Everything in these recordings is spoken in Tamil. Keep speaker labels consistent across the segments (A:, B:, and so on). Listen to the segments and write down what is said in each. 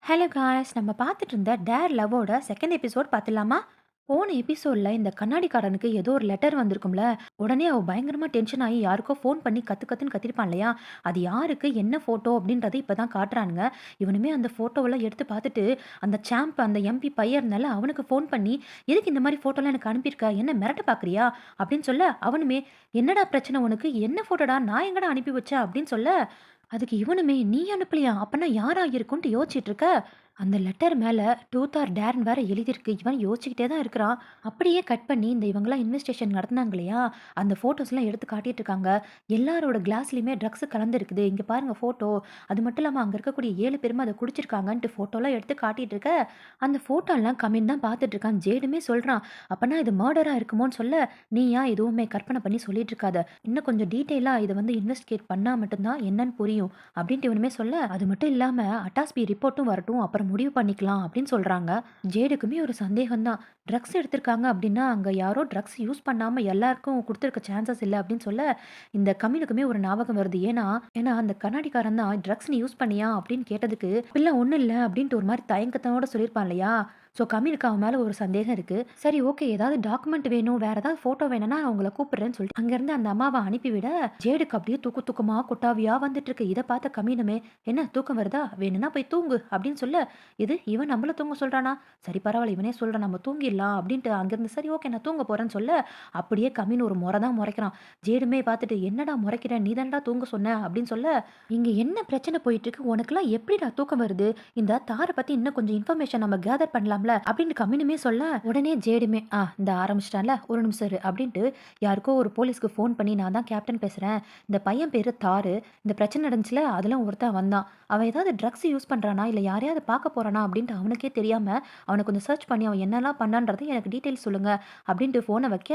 A: ஹலோ காய்ஸ், நம்ம பார்த்துட்டு இருந்த டேர் லவ்வோட செகண்ட் எபிசோட் பார்த்துலாமா? போன எபிசோட்ல இந்த கண்ணாடிக்காரனுக்கு ஏதோ ஒரு லெட்டர் வந்திருக்கும்ல. உடனே அவ பயங்கரமா டென்ஷன் ஆகி யாருக்கோ ஃபோன் பண்ணி கத்து கத்துன்னு கத்திருப்பான் இல்லையா? அது யாருக்கு என்ன ஃபோட்டோ அப்படின்றத இப்பதான் காட்டுறானுங்க. இவனுமே அந்த ஃபோட்டோவெல்லாம் எடுத்து பார்த்துட்டு அந்த சாம்ப் அந்த எம்பி பையன் இருந்தால அவனுக்கு ஃபோன் பண்ணி, எதுக்கு இந்த மாதிரி ஃபோட்டோலாம் எனக்கு அனுப்பியிருக்க, என்ன மிரட்ட பார்க்குறியா அப்படின்னு சொல்ல, அவனுமே என்னடா பிரச்சனை உனக்கு, என்ன ஃபோட்டோடா, நான் எங்கடா அனுப்பி வச்சேன் அப்படின்னு சொல்ல, அதுக்கு இவனுமே நீ அனுப்பலையா, அப்பனா யாரா இருக்கும்னு யோசிச்சுட்டு இருக்க. அந்த லெட்டர் மேல ட்ரூத் ஆர் டேர்ன்னு வேற எழுதியிருக்கு. இவன் யோசிச்சுக்கிட்டே தான் இருக்கிறான். அப்படியே கட் பண்ணி இந்த இவங்கலாம் இன்வெஸ்டிகேஷன் நடத்துனாங்க இல்லையா, அந்த ஃபோட்டோஸ்லாம் எடுத்து காட்டிட்டு இருக்காங்க. எல்லாரோட கிளாஸ்லயுமே ட்ரக்ஸ் கலந்துருக்குது. இங்க பாருங்க ஃபோட்டோ. அது மட்டும் இல்லாம அங்க இருக்கக்கூடிய 7 பேருமே அத குடிச்சிருக்காங்கன்ட்டு ஃபோட்டோலாம் எடுத்து காட்டிட்டு இருக்க. அந்த ஃபோட்டோலாம் கமின் தான் பார்த்துட்டு இருக்கான். ஜேடுமே சொல்றான், அப்பனா இது மர்டரா இருக்குமோன்னு சொல்ல, நீ ஏன் எதுவுமே கற்பனை பண்ணி சொல்லிட்டு இருக்காத. இன்னும் கொஞ்சம் டீட்டெயிலா இத வந்து இன்வெஸ்டிகேட் பண்ணா மட்டும் தான் என்னன்னு புரியும் அப்படின்ட்டு இவனுமே சொல்ல, அது மட்டும் இல்லாம அட்டாஸ்பி ரிப்போர்ட்டும் வரட்டும், அப்புறம் முடிவு பண்ணிக்கலாம் அப்படின்னு சொல்றாங்க. ஜேடுக்குமே ஒரு சந்தேகம் தான். ட்ரக்ஸ் எடுத்திருக்காங்க அப்படின்னா, அங்க யாரோ ட்ரக்ஸ் யூஸ் பண்ணாம எல்லாருக்கும் குடுத்துருக்க சான்சஸ் இல்ல அப்படின்னு சொல்ல, இந்த கம்மினுக்குமே ஒரு ஞாபகம் வருது. ஏன்னா ஏன்னா அந்த கண்ணாடிக்காரன் தான் ட்ரக்ஸ் நீ யூஸ் பண்ணியா அப்படின்னு கேட்டதுக்கு, "அப்படிலாம் ஒண்ணும் இல்ல" அப்படின்ட்டு ஒரு மாரி தயக்கத்தோட சொல்லியிருப்பான் இல்லையா? ஸோ கம்மினுக்கு அவன் மேல ஒரு சந்தேகம் இருக்கு. சரி, ஓகே, ஏதாவது டாக்குமெண்ட் வேணும், வேற ஏதாவது ஃபோட்டோ வேணும்னா நான் உங்கள கூப்பிடுறேன்னு சொல்லிட்டு அங்கேருந்து அந்த அம்மாவ அனுப்பிவிட, ஜேடுக்கு அப்படியே தூக்கமா கொட்டாவியா வந்துட்டு இருக்கு. இத பார்த்த கம்மினுமே, "என்ன தூக்கம் வருதா? வேணும்னா போய் தூங்கு" அப்படின்னு சொல்ல, இது இவன் நம்மள தூங்க சொல்றானா? சரி பரவாயில்ல, இவனே சொல்றான், நம்ம தூங்கிடலாம் அப்படின்ட்டு அங்கேருந்து சரி ஓகே நான் தூங்க போறேன்னு சொல்ல, அப்படியே கம்மின்னு ஒரு முறை தான் முறைக்கிறான். ஜேடுமே பார்த்துட்டு, "என்னடா முறைக்கிற? நீ தானடா தூங்க சொன்ன" அப்படின்னு சொல்ல, "இங்க என்ன பிரச்சனை போயிட்டு இருக்கு? உனக்கெல்லாம் எப்படிடா தூக்கம் வருது? இந்த தார பத்தி இன்னும் கொஞ்சம் இன்ஃபர்மேஷன் நம்ம கேதர் பண்ணலாம்ல" அப்படின்னு கம்மினுமே சொல்ல, உடனே ஜேடுமே, இந்த ஆரம்பிச்சிட்டான்ல, ஒரு நிமிஷம் இரு" அப்படின்ட்டு யாருக்கோ ஒரு போலீஸ்க்கு ஃபோன் பண்ணி, "நான் தான் கேப்டன் பேசுறேன். இந்த பையன் பேரு தாரு. இந்த பிரச்சனை நடந்துச்சுல, அதுல ஒருத்தன் வந்தான். அவன் ஏதாவது ட்ரக்ஸ் யூஸ் பண்றானா, இல்ல யாரையாவது பார்க்க போறானா அப்படின்ட்டு அவனுக்கே தெரியாம, அவன கொஞ்சம் சர்ச் பண்ணி அவன் என்னலாம் பண்ணான்றத எனக்கு டீட்டெயில்ஸ் சொல்லுங்க" அப்படின்ட்டு ஃபோன வைக்க,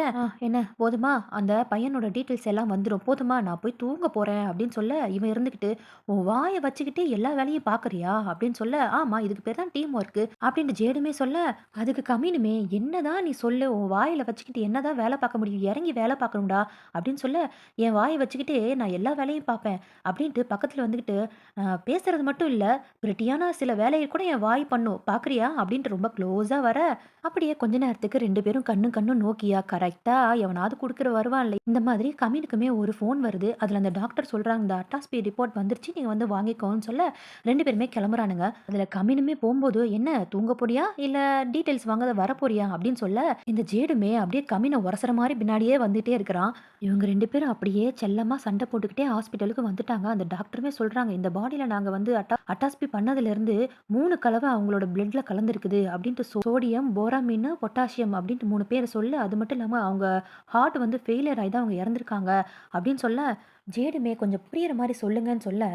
A: என்ன போதுமா? அந்த பையனோட டீட்டெயில்ஸ் எல்லாம் வந்துரும். போதுமா? நான் போய் தூங்க போறேன்" அப்படின்னு சொல்ல, இவன் இருந்துகிட்டு, "உன் வாய வச்சுக்கிட்டே எல்லா வேலையும் பார்க்குறியா?" அப்படின்னு சொல்ல, "ஆமா, இதுக்கு பேர் தான் டீம் ஒர்க்கு" அப்படின்னு ஜேடுமே சொல்ல, அதுக்கு கம்மினுமே, "என்னதான் நீ சொல்லு, உன் வாயில வச்சுக்கிட்டு என்னதான் வேலை பார்க்க முடியும்? இறங்கி வேலை பார்க்கணும்டா" அப்படின்னு சொல்ல, "என் வாய வச்சுக்கிட்டே நான் எல்லா வேலையும் பார்ப்பேன்" அப்படின்ட்டு பக்கத்துல வந்துகிட்டு, பேசுறது மட்டும் இல்ல, பிரிட்டியான சில வேலைய கூட என் வாய் பண்ணும். பார்க்குறியா?" அப்படின்ட்டு ரொம்ப க்ளோஸா வர, அப்படியே கொஞ்ச நேரத்துக்கு 2 பேரும் கண்ணும் நோக்கியா கரெக்ட்டா எவனாவது குடுக்குற வருவான்ல. இந்த மாதிரி கம்மினுக்குமே ஒரு ஃபோன் வருது. அதுல அந்த டாக்டர் சொல்றாங்க, "இந்த அட்டாஸ்பி ரிப்போர்ட் வந்துருச்சு. நீங்க வந்து வாங்கிக்கோன்னு" சொல்ல, 2 பேருமே கிளம்புறானுங்க. அதுல கம்மினுமே போம்போது, "என்ன தூங்க போறியா? இல்ல டீட்டெயில்ஸ் வாங்க வரப்போறியா?" அப்படின்னு சொல்ல, இந்த ஜேடுமே அப்படியே கம்மின உரசுற மாரி பின்னாடியே வந்துட்டே இருக்கிறான். இவங்க 2 பேரும் அப்படியே செல்லமா சண்டை போட்டுக்கிட்டே ஹாஸ்பிட்டலுக்கு வந்துட்டாங்க. அந்த டாக்டருமே சொல்றாங்க, "இந்த பாடியில நாங்க வந்து அட்டாஸ்பி பண்ணதுலேருந்து 3 கலவை அவங்களோட பிளட்ல கலந்திருக்குது" அப்படின்ட்டு சோடியம், போராமின், பொட்டாசியம் அப்படின்ட்டு 3 பேர சொல்ல, அது மட்டும் இல்லாம அவங்க ஹார்ட் வந்து ஃபெயிலியர் ஆயி தான் அவங்க இறந்திருக்காங்க அப்படின்னு சொல்ல, ஜேடுமே கொஞ்சம் புரியிற மாரி சொல்லுங்கன்னு சொல்ல,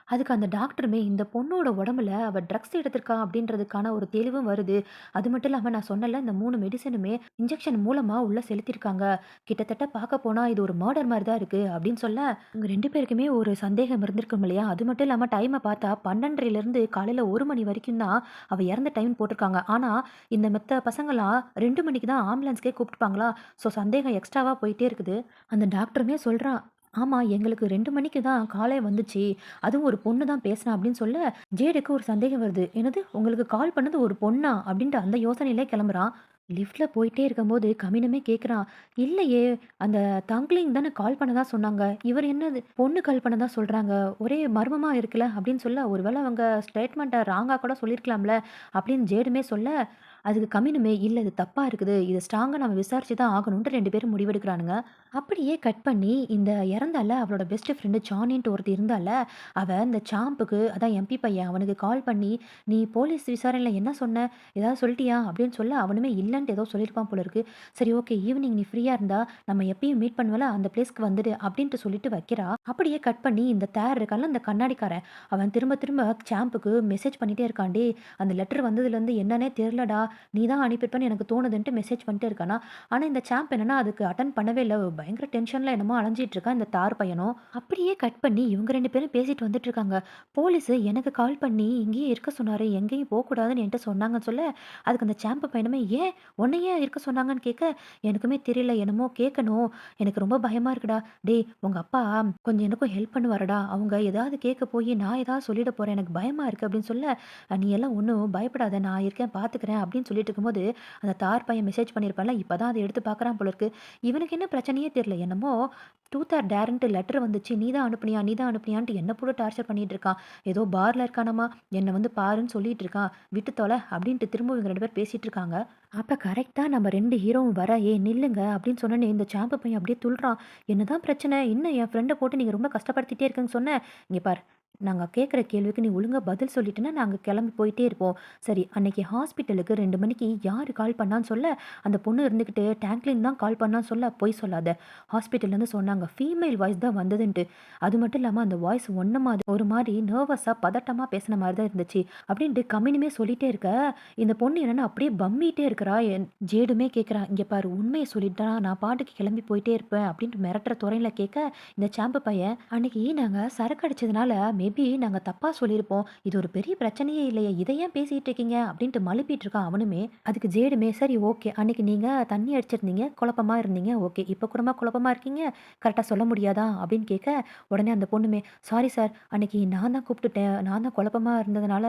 A: அதுக்கு அந்த டாக்டருமே, "இந்த பொண்ணோட உடம்புல அவ ட்ரக்ஸ் எடுத்திருக்கா அப்படின்றதுக்கான ஒரு தெளிவும் வருது. அது மட்டும் இல்லாம நான் சொன்னேன்ல, இந்த 3 மெடிசினுமே இன்ஜெக்ஷன் மூலமா உள்ள செலுத்தியிருக்காங்க. கிட்டத்தட்ட பார்க்க போனா இது ஒரு மர்டர் மாரி தான் இருக்கு" அப்படின்னு சொல்ல, உங்க 2 பேருக்குமே ஒரு சந்தேகம் இருந்திருக்கும் இல்லையா? அது மட்டும் இல்லாம டைம பார்த்தா 12:30லிருந்து காலையில 1 மணி வரைக்கும் தான் அவ இறந்த டைம் போட்டிருக்காங்க. ஆனா இந்த மத்த பசங்கலாம் 2 மணிக்கு தான் ஆம்புலன்ஸ்க்கே கூப்பிட்டுருப்பாங்களா? ஸோ சந்தேகம் எக்ஸ்ட்ராவா போயிட்டே இருக்குது. அந்த டாக்டருமே சொல்றான், "ஆமா, எங்களுக்கு 2 மணிக்கு தான் காலே வந்துச்சு. அதுவும் ஒரு பொண்ணு தான் பேசினா" அப்படின்னு சொல்ல, ஜேடுக்கு ஒரு சந்தேகம் வருது. "என்னது, உங்களுக்கு கால் பண்ணது ஒரு பொண்ணா?" அப்படின்ட்டு அந்த யோசனையிலே கிளம்புறான். லிஃப்ட்ல போயிட்டே இருக்கும்போது கமினமே கேட்குறான், "இல்லையே, அந்த தங்க்லிங் தானே கால் பண்ணதா சொன்னாங்க. இவர் என்னது பொண்ணு கால் பண்ணதா சொல்றாங்க. ஒரே மர்மமா இருக்குல்ல" அப்படின்னு சொல்ல, "ஒருவேளை அவங்க ஸ்டேட்மெண்ட்ட ராங்கா கூட சொல்லியிருக்கலாம்ல" அப்படின்னு ஜேடுமே சொல்ல, அதுக்கு கம்மினுமே, "இல்ல இது தப்பா இருக்குது. இத ஸ்ட்ராங்கா நம்ம விசாரிச்சு தான் ஆகணும்ன்ட்டு" 2 பேரும் முடிவெடுக்கிறானுங்க. அப்படியே கட் பண்ணி இந்த இறந்தால அவளோட பெஸ்ட் ஃப்ரெண்ட் ஜானின்ட்டு ஒருத்தி இருந்தால, அவ இந்த சாம்புக்கு, அதான் எம்பி பையன், அவனுக்கு கால் பண்ணி, "நீ போலீஸ் விசாரணையில என்ன சொன்ன? ஏதாவது சொல்ட்டியா?" அப்படின்னு சொல்ல, அவனுமே இல்லன்ட்டு ஏதோ சொல்லியிருப்பான் போல இருக்கு. "சரி ஓகே, ஈவினிங் நீ ஃப்ரீயா இருந்தா நம்ம எப்பயும் மீட் பண்ணுவோம்ல, அந்த பிளேஸ்க்கு வந்துடு" அப்படின்ட்டு சொல்லிட்டு வைக்கிறா. அப்படியே கட் பண்ணி இந்த தேர் இருக்கான்ல, அந்த கண்ணாடிக்காரன், அவன் திரும்ப திரும்ப சாம்புக்கு மெசேஜ் பண்ணிட்டே இருக்கான். "டேய், அந்த லெட்டர் வந்ததுலேருந்து என்னன்னே தெரியலடா. நீ தான் அனுப்பியிருப்பன்னு எனக்கு தோணுதுன்ட்டு" மெசேஜ் பண்ணிட்டே இருக்கானா. ஆனா இந்த சாம்ப் என்னன்னா அதுக்கு அட்டெண்ட் பண்ணவே இல்ல. பயங்கர டென்ஷன்ல என்னமோ அலைஞ்சிட்டு இருக்கான் இந்த தார் பையனும். அப்படியே கட் பண்ணி இவங்க 2 பேரும் பேசிட்டு வந்துட்டு இருக்காங்க. போலீஸ் எனக்கு கால் பண்ணி இங்கேயே இருக்க சொன்னாரு. எங்கேயும் போக்கூடாதுன்னு என்ட்ட சொன்னாங்கன்னு சொல்ல, அதுக்கு அந்த சாம்ப் பையனுமே, "ஏன் உன்ன ஏன் இருக்க சொன்னாங்கன்னு கேட்க, எனக்குமே தெரியல. என்னமோ கேட்கணும். எனக்கு ரொம்ப பயமா இருக்குடா. டேய் உங்க அப்பா கொஞ்சம் எனக்கும் ஹெல்ப் பண்ணுவாருடா. அவங்க ஏதாவது கேட்க போயி நான் ஏதாவது சொல்லிட போறேன். எனக்கு பயமா இருக்கு அப்படின்னு சொல்ல, நீ எல்லாம் ஒண்ணும் பயப்படாத. நான் இருக்கேன் பார்த்துக்கிறேன் அப்படின்னு சொல்லிட்டு இருக்கும்போது, அந்த தார் பையன் மெசேஜ் பண்ணியிருப்பான்ல, இப்பதான் அத எடுத்து பார்க்குறான் போல இருக்கு. இவனுக்கு என்ன பிரச்சனையே தெரியல. என்னமோ ட்ரூத் ஆர் டேர்ன்ட்டு லெட்டர் வந்துச்சு. நீ தான் அனுப்புனியா? நீ தான் அனுப்புனியான்ட்டு என்ன போட்டு டார்ச்சர் பண்ணிட்டு இருக்கான். ஏதோ பார்ல இருக்கானாமா. என்ன வந்து பாருன்னு சொல்லிட்டு இருக்கான். விட்டு தொல அப்படின்ட்டு திரும்ப இவங்க 2 பேரும் பேசிட்டு இருக்காங்க. அப்ப கரெக்ட்டா நம்ம 2 ஹீரோவும் வர, "ஏய் நில்லுங்க" அப்படின்னு சொன்னோனே இந்த சாம்பு பையன் அப்படியே துள்றான். "என்னதான் பிரச்சனை? என்ன என் ஃப்ரெண்ட போட்டு நீங்க ரொம்ப கஷ்டப்படுத்திட்டே இருக்கேன்னு சொன்னேன். இங்க பாரு, நாங்க கேட்குற கேள்விக்கு நீ ஒழுங்கா பதில் சொல்லிட்டேன்னா, நாங்க கிளம்பி போயிட்டே இருப்போம். சரி, அன்னைக்கு ஹாஸ்பிட்டலுக்கு 2 மணிக்கு யாரு கால் பண்ணான்னு சொல்ல, அந்த பொண்ணு இருந்துகிட்டு டேங்க்லின் தான் கால் பண்ணான்னு சொல்ல, பொய் சொல்லாத. ஹாஸ்பிட்டல்லேருந்து சொன்னாங்க. ஃபீமேல் வாய்ஸ் தான் வந்ததுன்ட்டு. அது மட்டும் இல்லாம அந்த வாய்ஸ் ஒன்ன மாதிரி ஒரு மாரி நர்வஸா, பதட்டமா பேசின மாரி தான் இருந்துச்சு." அப்படின்ட்டு கம்மினுமே சொல்லிட்டே இருக்க, இந்த பொண்ணு என்னன்னா அப்படியே பம்மிட்டே இருக்கிறா. ஜேடுமே கேட்குறா, "இங்க பாரு உண்மைய சொல்லிட்டா நான் பாட்டுக்கு கிளம்பி போயிட்டே இருப்பேன்." அப்படின்ட்டு மிரட்டுற தொரையில கேட்க, இந்த சாம்பு பையன், "அன்னைக்கு நாங்க சரக்கு அடிச்சதுனால மேபி நாங்க தப்பா சொல்லியிருப்போம். இது ஒரு பெரிய பிரச்சனையே இல்லையே. இத ஏன் பேசிட்டு இருக்கீங்க?" அப்படின்ட்டு மழுப்பிட்டு இருக்கான் அவனுமே. அதுக்கு ஜேடுமே, "சரி ஓகே. அன்னைக்கு நீங்க தண்ணி அடிச்சிருந்தீங்க. குழப்பமா இருந்தீங்க. ஓகே. இப்ப கூடமா குழப்பமா இருக்கீங்க? கரெக்ட்டா சொல்ல முடியாதா?" அப்படின்னு கேட்க, உடனே அந்த பொண்ணுமே, "சாரி சார். அன்னைக்கு நான் தான் கூப்பிட்டுட்டேன். நான் தான் குழப்பமா இருந்ததுனால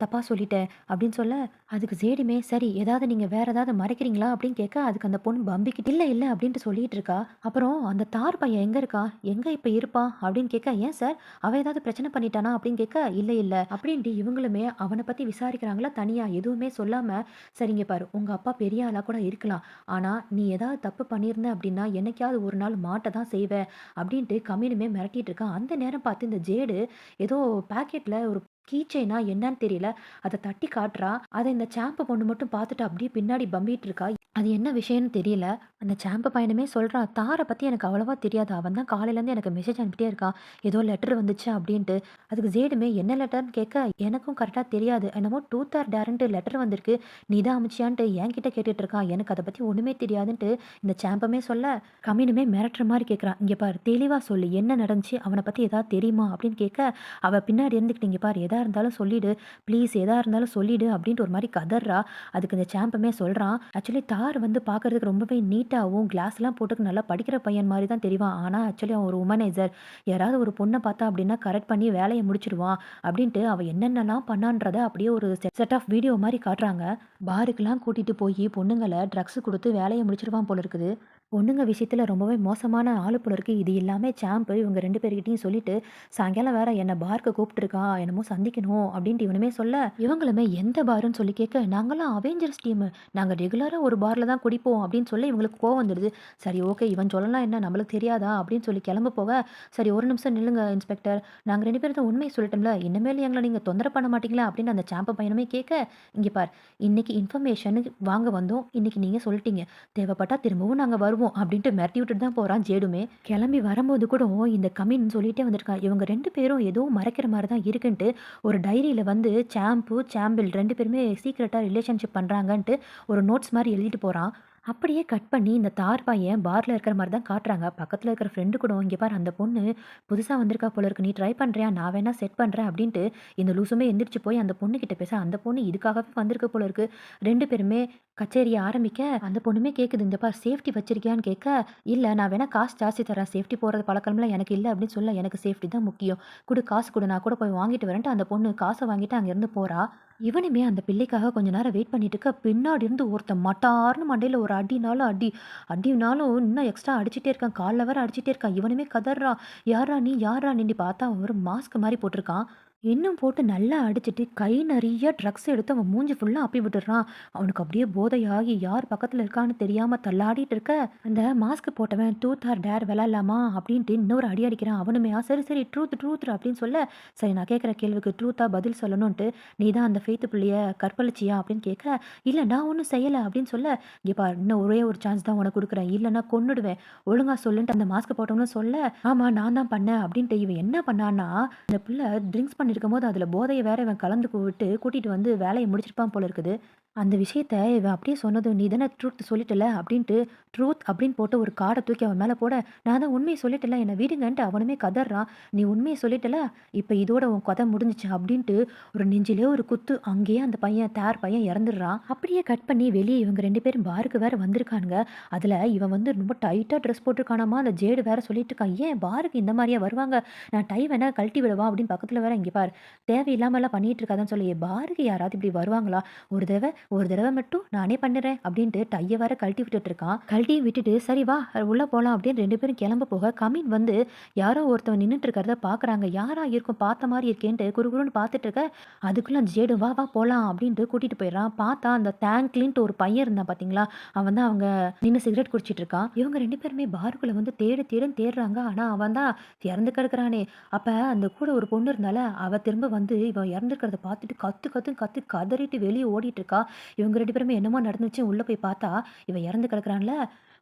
A: தப்பா சொல்லிட்டேன்." அப்படின்னு சொல்ல, அதுக்கு ஜேடிமே, "சரி ஏதாவது நீங்க வேற ஏதாவது மறைக்கிறீங்களா?" அப்படின்னு கேட்க, அதுக்கு அந்த பொண்ணு பம்பிக்கிட்டு, "இல்ல, இல்ல" அப்படின்ட்டு சொல்லிட்டு இருக்கா. அப்புறம் அந்த தார் பையன் எங்க இருக்கான்? எங்க இப்ப இருப்பான்? அப்படின்னு கேட்க, "ஏன் சார்? அவன் ஏதாவது பிரச்சனை பண்ணிட்டானா?" அப்படின்னு கேட்க, "இல்ல, இல்ல" அப்படின்ட்டு இவங்களுமே அவன பத்தி விசாரிக்கிறாங்களா தனியா. எதுவுமே சொல்லாம, "சரிங்க பாரு, உங்க அப்பா பெரிய ஆளா கூட இருக்கலாம். ஆனா நீ ஏதாவது தப்பு பண்ணியிருந்த அப்படின்னா, என்னைக்காவது ஒரு நாள் மாட்ட தான் செய்வ." அப்படின்ட்டு கம்மினுமே மிரட்டிட்டு இருக்கான். அந்த நேரம் பார்த்து இந்த ஜேடு ஏதோ பாக்கெட்ல ஒரு கீ செயினா என்னன்னு தெரியல. அத தட்டி காட்டுறா. அத இந்த சாம்பு பொண்ணு மட்டும் பார்த்துட்டு அப்படியே பின்னாடி பம்பிட்டு இருக்கா. அது என்ன விஷயம்னு தெரியல. அந்த சாம்பு பையனுமே சொல்றான், "தார பத்தி எனக்கு அவ்வளவா தெரியாது. அவன் தான் காலையிலேருந்து எனக்கு மெசேஜ் அனுப்பிட்டே இருக்கான். ஏதோ லெட்டர் வந்துச்சு" அப்படின்ட்டு. அதுக்கு ஜேடுமே என்ன லெட்டர்ன்னு கேட்க, "எனக்கும் கரெக்ட்டா தெரியாது. என்னமோ ட்ரூத் ஆர் டேர்ன்ட்டு லெட்டர் வந்திருக்கு. நீ தான் அனுப்பிச்சியான்ட்டு என்கிட்ட கேட்டுட்டு இருக்கான். எனக்கு அத பத்தி ஒண்ணுமே தெரியாதுன்ட்டு" இந்த சாம்புமே சொல்ல, கம்மினுமே மிரட்டுற மாரி கேட்குறான். "இங்க பாரு தெளிவா சொல்லு. என்ன நடந்துச்சு? அவன பத்தி ஏதாவது தெரியுமா?" அப்படின்னு கேட்க, அவ பின்னாடி இருந்துகிட்டு, "இங்க பாரு எதா இருந்தாலும் சொல்லிடு. ப்ளீஸ் எதா இருந்தாலும் சொல்லிடு" அப்படின்ட்டு ஒரு மாரி கதர்றா. அதுக்கு இந்த சாம்புமே சொல்றான், "ஆக்சுவலி தார் வந்து பார்க்கறதுக்கு ரொம்பவே நீட்டாவும், கிளாஸ்லாம் போட்டு நல்லா படிக்கிற பையன் மாரி தான் தெரிவான். ஆனா ஆக்சுவலி அவன் ஒரு வுமனைசர். யாராவது ஒரு பொண்ண பார்த்தா அப்படின்னா கரெக்ட் பண்ணி வேலைய முடிச்சுடுவான்." அப்படின்ட்டு அவ என்னென்னலாம் பண்ணான்றத அப்படியே ஒரு செட் ஆஃப் வீடியோ மாரி காட்டுறாங்க. பாருக்குலாம் கூட்டிட்டு போயி பொண்ணுங்கள ட்ரக்ஸ் குடுத்து வேலைய முடிச்சிருவான் போல இருக்குது. பொண்ணுங்க விஷயத்துல ரொம்பவே மோசமான ஆளு போல இருக்கு. இது எல்லாமே சாம்பு இவங்க 2 பேர்கிட்டயும் சொல்லிட்டு, சாயங்காலம் வேற என்ன பார்க்கு கூப்பிட்டுருக்கான். என்னமோ சந்திக்கணும் அப்படின்ட்டு இவனுமே சொல்ல, இவங்களுமே எந்த பார்ன்னு சொல்லி கேட்க, "நாங்கலாம் அவெஞ்சர்ஸ் டீமு. நாங்க ரெகுலரா ஒரு பார்ல தான் குடிப்போம்" அப்படின்னு சொல்ல இவங்களுக்கு கோவம் வந்துடுது. சரி ஓகே இவன் சொல்லலாம் என்ன நம்மளுக்கு தெரியாதா அப்படின்னு சொல்லி கிளம்ப போக, "சரி ஒரு நிமிஷம் நில்லுங்க இன்ஸ்பெக்டர். நாங்க 2 பேரும் தான் உண்மைய சொல்லட்டும்ல. இனிமேல் எங்கள நீங்க தொந்தரவு பண்ண மாட்டீங்களா?" அப்படின்னு அந்த சாம்பு பையனுமே கேட்க, "இங்க பார் இன்னைக்கு இன்ஃபர்மேஷன் வாங்க வந்தோம். இன்னைக்கு நீங்க சொல்லிட்டீங்க. தேவைப்பட்டா திரும்பவும் நாங்க வருவோம்" அப்படின்ட்டு மிரட்டி விட்டுட்டு தான் போறான் ஜேடுமே. கிளம்பி வரும்போது கூட இந்த கமின் சொல்லிட்டே வந்திருக்கான். இவங்க 2 பேரும் ஏதோ மறைக்கிற மாரி தான் இருக்குன்ட்டு, ஒரு டைரியில வந்து சாம்பு, சாம்பிள் 2 பேருமே சீக்ரெட்டா ரிலேஷன்ஷிப் பண்றாங்கன்ட்டு ஒரு நோட்ஸ் மாரி எழுதிட்டு போறான். அப்படியே கட் பண்ணி இந்த தார் பையன் பார்ல இருக்கிற மாரி தான் காட்டுறாங்க. பக்கத்துல இருக்கிற ஃப்ரெண்டு கூட, "இங்க பாரு அந்த பொண்ணு புதுசா வந்திருக்கா போல இருக்கு. நீ ட்ரை பண்றியா? நான் வேணா செட் பண்றேன்" அப்படின்ட்டு இந்த லூசுமே எந்திரிச்சு போய் அந்த பொண்ணுகிட்ட பேச, அந்த பொண்ணு இதுக்காகவே வந்திருக்கு போல இருக்கு. 2 பேருமே கச்சேரிய ஆரம்பிக்க, அந்த பொண்ணுமே கேட்குது, "இந்த பார் சேஃப்டி வச்சிருக்கியான்னு?" கேட்க, "இல்ல நான் வேணா காசு ஜாஸ்தி தரேன். சேஃப்டி போடுறது பழக்கம்லாம் எனக்கு இல்ல" அப்படின்னு சொல்ல, "எனக்கு சேஃப்டி தான் முக்கியம். குடு காசு குடு. நான் கூட போய் வாங்கிட்டு வரேன்ட்டு" அந்த பொண்ணு காச வாங்கிட்டு அங்கேருந்து போறா. இவனுமே அந்த பிள்ளைக்காக கொஞ்ச நேரம் வெயிட் பண்ணிட்டு இருக்க, பின்னாடி இருந்து ஒருத்தன் மட்டார்ன்னு மண்டையில ஒரு அடினாலும் அடி. அடினாலும் இன்னும் எக்ஸ்ட்ரா அடிச்சிட்டே இருக்கான். கால்ல வேற அடிச்சிட்டே இருக்கான். இவனுமே கதர்றான். "யார்றா நீ? யார்றா நீன்னு?" பார்த்தா அவன் ஒரு மாஸ்க் மாரி போட்டிருக்கான். இன்னும் போட்டு நல்லா அடிச்சுட்டு கை நெறைய ட்ரக்ஸ் எடுத்து அவன் மூஞ்சி ஃபுல்லா அப்பி விட்டுடுறான். அவனுக்கு அப்படியே போதையாகி யார் பக்கத்துல இருக்கான்னு தெரியாம தள்ளாடிட்டு இருக்க, அந்த மாஸ்க் போட்டவன் ட்ரூத் ஆர் டேர் விளையாடலாமா அப்படின்ட்டு இன்னொரு அடி அடிக்கிறான். அவனுமே சரி சரி ட்ரூத் ட்ரூத் அப்படின்னு சொல்ல, சரி நான் கேட்குற கேள்விக்கு ட்ரூத்தா பதில் சொல்லணுன்ட்டு, "நீ தான் அந்த ஃபெய்த் பிள்ளைய கற்பழிச்சியா?" அப்படின்னு கேட்க, "இல்ல நான் ஒண்ணும் செய்யல" அப்படின்னு சொல்ல, "இங்க பாரு இன்னும் ஒரே ஒரு சான்ஸ் தான் உனக்கு குடுக்குறேன். இல்லன்னா கொன்னுடுவேன். ஒழுங்கா சொல்லுன்ட்டு" அந்த மாஸ்க் போட்டவனும் சொல்ல, "ஆமா நான் தான் பண்ணேன்" அப்படின்ட்டு இவன் என்ன பண்ணான்னா, இந்த புள்ள ட்ரிங்க்ஸ் பண்ணியிருக்கும்போது அதில போதைய வேற இவன் கலந்து விட்டு கூட்டிட்டு வந்து வேலைய முடிச்சிருப்பான் போல இருக்குது. அந்த விஷயத்த இவன் அப்படியே சொன்னதும், "நீ தானே ட்ரூத் சொல்லிட்டல்ல" அப்படின்ட்டு, ட்ரூத் அப்படின்னு போட்டு ஒரு கார்ட தூக்கி அவன் மேல போட, "நான் தான் உண்மைய சொல்லிட்டேன்ல, என்ன விடுங்கன்ட்டு" அவனுமே கதர்றான். "நீ உண்மைய சொல்லிட்டல்ல, இப்ப இதோட உன் கதை முடிஞ்சுச்சு" அப்படின்ட்டு ஒரு நெஞ்சிலே ஒரு குத்து. அங்கேயே அந்த பையன் பையன் இறந்துடுறான். அப்படியே கட் பண்ணி வெளிய இவங்க 2 பேரும் பாருக்கு வேற வந்திருக்கானுங்க. அதுல இவன் வந்து ரொம்ப டைட்டா ட்ரெஸ் போட்டுருக்கானாமா. அந்த ஜேடு வேற சொல்லிட்டு இருக்கான், "ஏன் பாருக்கு இந்த மாரியா வருவாங்க? நான் டை வேணா கழட்டி விடவா?" அப்படின்னு பக்கத்துல வேற, "இங்க பாரு, தேவையில்லாமலாம் பண்ணிட்டு இருக்காதன்னு" சொல்லி, "பாருக்கு யாராவது இப்படி வருவாங்களா? ஒரு தடவ ஒரு தடவ மட்டும் நானே பண்ணிடுறேன்" அப்படின்ட்டு டைய வேற கழட்டி விட்டுட்டு இருக்கான். கழட்டி விட்டுட்டு, "சரி வா உள்ள போலாம்" அப்படின்னு 2 பேரும் கிளம்ப போக, கமின் வந்து யாரோ ஒருத்தவன் நின்னுட்டு இருக்கிறத பார்க்குறாங்க. யாரா இருக்கும்? பார்த்த மாரி இருக்கேன்ட்டு குறுகுறுன்னு பார்த்துட்டு இருக்க, அதுக்குள்ள அந்த ஜேடு, "வா வா போலாம்" அப்படின்ட்டு கூட்டிட்டு போயிடுறான். பார்த்தா அந்த தேங்க்லின்ட்டு ஒரு பையன் இருந்தான் பார்த்தீங்களா? அவன் தான் அவங்க நின்னு சிகரெட் குடிச்சிட்டு இருக்கான். இவங்க 2 பேருமே பாருக்குள்ள வந்து தேடு தேடுன்னு தேடுறாங்க. ஆனா அவன் தான் இறந்து கிடக்குறானே. அப்ப அந்த கூட ஒரு பொண்ணு இருந்தால, அவ திரும்ப வந்து இவன் இறந்துருக்கிறத பார்த்துட்டு கத்து கத்துன்னு கத்தி கதறிட்டு வெளிய ஓடிட்டு இருக்கா. இவங்க 2 பேருமே என்னமோ நடந்துச்சு. உள்ள போய் பார்த்தா, இவன் இறந்து கிடக்குறான்ல.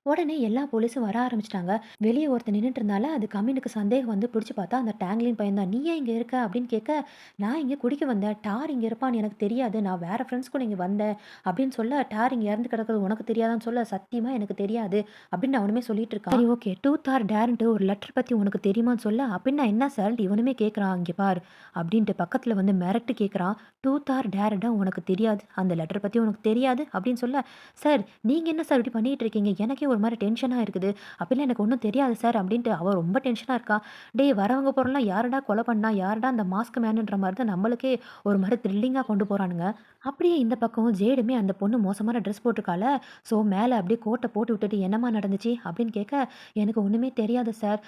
A: உடனே எல்லா போலீஸும் வர ஆரம்பிச்சுட்டாங்க. வெளிய ஒருத்தன் நின்னுட்டு இருந்தால, அது கம்மினுக்கு சந்தேகம் வந்து பிடிச்சு பார்த்தா, அந்த டேங்க்லின் பையன் தான். "நீ ஏன் இங்க இருக்க?" அப்படின்னு கேட்க, "நான் இங்க குடிக்க வந்தேன். டார் இங்க இருப்பான்னு எனக்கு தெரியாது. நான் வேற ஃப்ரெண்ட்ஸ் கூட இங்க வந்தேன்" அப்படின்னு சொல்ல, "டார் இங்க இறந்து கிடக்குறது உனக்கு தெரியாதான்னு" சொல்ல, "சத்தியமா எனக்கு தெரியாது" அப்படின்னு அவனுமே சொல்லிட்டு இருக்கான். சரி ஓகே. ட்ரூத் ஆர் டேர்ன்ட்டு ஒரு லெட்டர் பத்தி உனக்கு தெரியுமான்னு சொல்ல, "அப்படின்னா என்ன சார்ன்ட்டு" இவனுமே கேட்குறான். "இங்க பார்" அப்படின்ட்டு பக்கத்துல வந்து மிரட்டு கேட்குறான். "ட்ரூத் ஆர் டேர்ன்ட்டா உனக்கு தெரியாது. அந்த லெட்டர் பத்தி உனக்கு தெரியாது" அப்படின்னு சொல்ல, "சார் நீங்க என்ன சார் இப்படி பண்ணிட்டு இருக்கீங்க? எனக்கே ஒரு மாரி டென்ஷனா இருக்குது. அப்படிலாம் எனக்கு ஒண்ணும் தெரியாது சார்" அப்படின்ட்டு அவ ரொம்ப டென்ஷனா இருக்கா. டேய் வரவங்க போறவங்கலாம் யாருடா கொலை பண்ணா? யாருடா அந்த மாஸ்க் மேனுன்ற மாரி தான் நம்மளுக்கே ஒரு மாரி த்ரில்லிங்கா கொண்டு போறானுங்க. அப்படியே இந்த பக்கம் ஜேடுமே அந்த பொண்ணு மோசமான ட்ரெஸ் போட்டிருக்கால. ஸோ மேல அப்படியே கோட்ட போட்டு விட்டுட்டு என்னம்மா நடந்துச்சு? அப்படின்னு கேட்க, "எனக்கு ஒண்ணுமே தெரியாது சார்.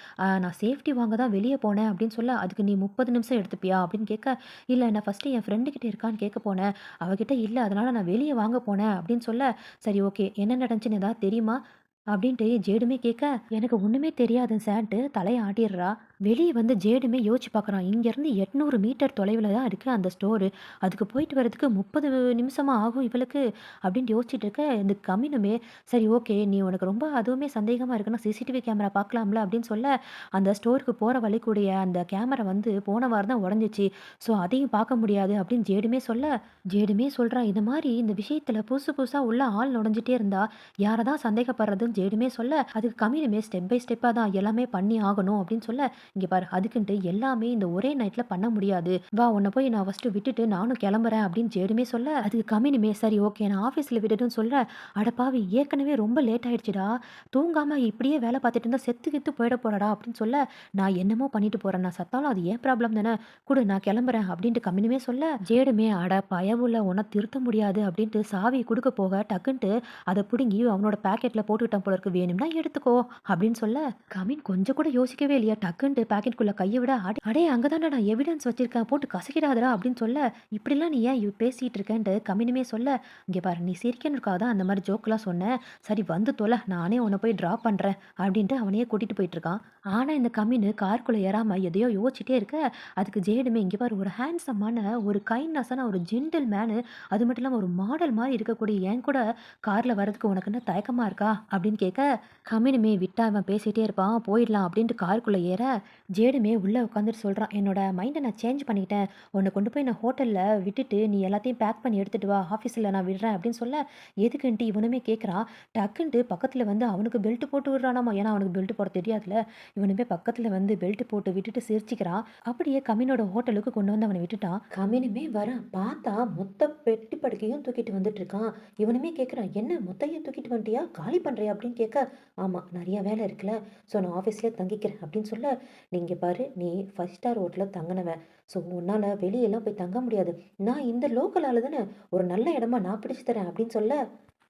A: நான் சேஃப்டி வாங்க தான் வெளிய போனேன்" அப்படின்னு சொல்ல, "அதுக்கு நீ 30 நிமிஷம் எடுத்துப்பியா?" அப்படின்னு கேட்க, "இல்ல நான் ஃபர்ஸ்ட்டு என் ஃப்ரெண்டு கிட்ட இருக்கான்னு கேட்க போனேன். அவகிட்ட இல்ல. அதனால நான் வெளிய வாங்க போனேன்" அப்படின்னு சொல்ல, "சரி ஓகே. என்ன நடந்துச்சுன்னு ஏதாவது தெரியுமா?" அப்படின்ட்டு ஜேடுமே கேட்க, "எனக்கு ஒண்ணுமே தெரியாதுங்க சார்ன்ட்டு" தலைய ஆட்டிர்றா. வெளிய வந்து ஜேடுமே யோசிச்சு பார்க்குறான். இங்கேருந்து 800 மீட்டர் தொலைவில தான் இருக்கு அந்த ஸ்டோரு. அதுக்கு போயிட்டு வரதுக்கு 30 நிமிஷமா ஆகும் இவளுக்கு அப்படின்ட்டு யோசிச்சுட்டு இருக்க, இந்த கம்மினுமே, "சரி ஓகே. நீ உனக்கு ரொம்ப அதுவுமே சந்தேகமா இருக்குன்னா சிசிடிவி கேமரா பார்க்கலாம்ல" அப்படின்னு சொல்ல, அந்த ஸ்டோருக்கு போற வழிக்கூடிய அந்த கேமரா வந்து போன வாரம் தான் உடைஞ்சிச்சு. ஸோ அதையும் பார்க்க முடியாது அப்படின்னு ஜேடுமே சொல்ல, ஜேடுமே சொல்றா, "இந்த மாரி இந்த விஷயத்துல புதுசு புதுசா உள்ள ஆள் நுழைஞ்சுட்டே இருந்தா யார தான் சந்தேகப்படுறதுன்னு" ஜேடுமே சொல்ல, அதுக்கு கம்மினுமே ஸ்டெப் பை ஸ்டெப்பா தான் எல்லாமே பண்ணி ஆகணும் அப்படின்னு சொல்ல, "இங்க பாரு அதுக்குன்ட்டு எல்லாமே இந்த ஒரே நைட்ல பண்ண முடியாது. வா உன்ன போய் நான் ஃபர்ஸ்ட்டு விட்டுட்டு நானும் கிளம்புறேன்" அப்படின்னு ஜேடுமே சொல்ல, அதுக்கு கம்மினுமே, "சரி ஓகே நான் ஆஃபீஸ்ல விட்டுட்டுன்னு" சொல்ல, "அட பாவி ஏற்கனவே ரொம்ப லேட் ஆயிடுச்சுடா. தூங்காம இப்படியே வேலை பார்த்துட்டு இருந்தா செத்து கித்து போயிட போறடா" அப்படின்னு சொல்ல, "நான் என்னமோ பண்ணிட்டு போறேன். நான் சத்தாலும் அது என் ப்ராப்ளம் தானே. குடு நான் கிளம்புறேன்" அப்படின்ட்டு கம்மினுமே சொல்ல, ஜேடுமே, "அட பயவுள்ள உன்ன திருத்த முடியாது" அப்படின்ட்டு சாவிய குடுக்க போக, டக்குன்ட்டு அத புடுங்கி அவனோட பாக்கெட்ல போட்டுக்கிட்டான் போல இருக்கு. "வேணும்னா எடுத்துக்கோ" அப்படின்னு சொல்ல, கவின் கொஞ்சம் கூட யோசிக்கவே இல்லையா, டக்குன்ட்டு பாக்கெட்குள்ள கைய விட, "அடே அங்க தான்டா நான் எவிடன்ஸ் வச்சிருக்கேன். போட்டு கசக்கிடாதடா" அப்படின்னு சொல்ல, "இப்படிலாம் நீ ஏன் பேசிட்டு இருக்கன்ட்டு" கவினுமே சொல்ல, "இங்க பாரு நீ சிரிக்கணுக்காக தான் அந்த மாரி ஜோக்லாம் சொன்னேன். சரி வந்து தொல. நானே உன்ன போய் டிராப் பண்றேன்" அப்படின்ட்டு அவனையே கூட்டிட்டு போயிட்டு இருக்கான். ஆனா இந்த கம்மினு காருக்குள்ள ஏறாம எதையோ யோசிச்சுட்டே இருக்க, அதுக்கு ஜேடுமே, "இங்க பாரு ஒரு ஹேண்ட்ஸமான, ஒரு கைண்ட்னஸான ஒரு ஜென்டில் மேனு, அது மட்டும் இல்லாம ஒரு மாடல் மாரி இருக்கக்கூடிய என் கூட கார்ல வரதுக்கு உனக்கு என்ன தயக்கமா இருக்கா?" அப்படின்னு கேட்க, கம்மினுமே விட்டா இவன் பேசிட்டே இருப்பான். போயிடலாம் அப்படின்ட்டு காருக்குள்ள ஏற, ஜேடுமே உள்ள உட்காந்துட்டு சொல்றான், "என்னோட மைண்ட நான் சேஞ்ச் பண்ணிக்கிட்டேன். உன்ன கொண்டு போய் நான் ஹோட்டல்ல விட்டுட்டு, நீ எல்லாத்தையும் பேக் பண்ணி எடுத்துட்டு வா. ஆஃபீஸ்ல நான் விடுறேன்" அப்படின்னு சொல்ல, எதுக்குன்ட்டு இவனுமே கேட்குறான். டக்குன்ட்டு பக்கத்துல வந்து அவனுக்கு பெல்ட் போட்டு விடுறானாமா. ஏன்னா அவனுக்கு பெல்ட் போட தெரியாதுல்ல. இவனுமே பக்கத்துல வந்து பெல்ட் போட்டு விட்டுட்டு சிரிச்சுக்கிறான். அப்படியே கம்மினோட ஹோட்டலுக்கு கொண்டு வந்து அவன விட்டுட்டான். கம்மினுமே வரான். பார்த்தா மொத்த பெட்டி படுக்கையும் தூக்கிட்டு வந்துட்டு இருக்கான். இவனுமே கேட்குறான், "என்ன மொத்தையும் தூக்கிட்டு வந்துட்டியா? காலி பண்றியா?" அப்படின்னு கேட்க, "ஆமா நெறைய வேலை இருக்குல்ல. ஸோ நான் ஆஃபீஸ்லயே தங்கிக்கிறேன்" அப்படின்னு சொல்ல, "நீங்க பாரு நீ 5 ஸ்டார் ஹோட்டல்ல தங்குனவன். ஸோ உன்னால வெளியலாம் போய் தங்க முடியாது. நான் இந்த லோக்கல் ஆளு தானே. ஒரு நல்ல இடமா நான் பிடிச்சு தரேன்" அப்படின்னு சொல்ல,